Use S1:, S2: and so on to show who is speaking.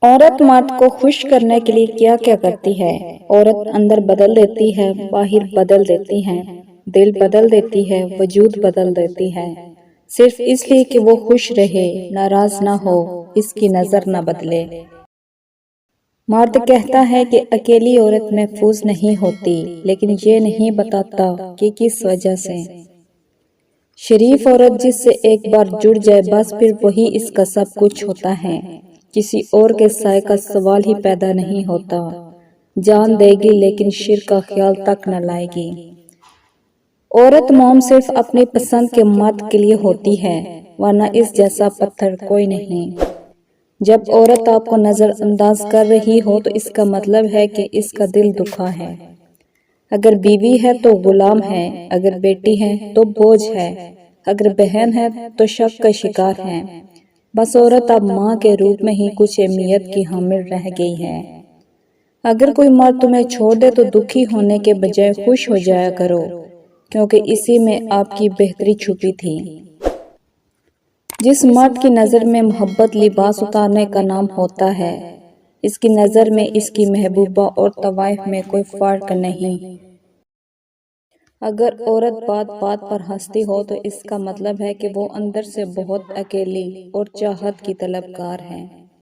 S1: عورت مرد کو خوش کرنے کے لیے کیا کیا کرتی ہے؟ عورت اندر بدل دیتی ہے، باہر بدل دیتی ہے، دل بدل دیتی ہے، وجود بدل دیتی ہے، صرف اس لیے کہ وہ خوش رہے، ناراض نہ ہو، اس کی نظر نہ بدلے۔ مرد کہتا ہے کہ اکیلی عورت محفوظ نہیں ہوتی، لیکن یہ نہیں بتاتا کہ کس وجہ سے۔ شریف عورت جس سے ایک بار جڑ جائے بس پھر وہی اس کا سب کچھ ہوتا ہے، کسی اور کے سائے کا سوال ہی پیدا نہیں ہوتا۔ جان دے گی لیکن شر کا خیال تک نہ لائے گی۔ عورت موم صرف اپنی پسند کے مرد کے لیے ہوتی ہے، ورنہ اس جیسا پتھر کوئی نہیں۔ جب عورت آپ کو نظر انداز کر رہی ہو تو اس کا مطلب ہے کہ اس کا دل دکھا ہے۔ اگر بیوی ہے تو غلام ہے، اگر بیٹی ہے تو بوجھ ہے، اگر بہن ہے تو شک کا شکار ہے۔ بس عورت اب ماں کے روپ میں ہی کچھ اہمیت کی حامل رہ گئی ہے۔ اگر کوئی مرد تمہیں چھوڑ دے تو دکھی ہونے کے بجائے خوش ہو جایا کرو، کیونکہ اسی میں آپ کی بہتری چھپی تھی۔ جس مرد کی نظر میں محبت لباس اتارنے کا نام ہوتا ہے، اس کی نظر میں اس کی محبوبہ اور طوائف میں کوئی فرق نہیں۔ اگر عورت بات بات پر ہنستی ہو تو اس کا مطلب ہے کہ وہ اندر سے بہت اکیلی اور چاہت کی طلبگار ہے۔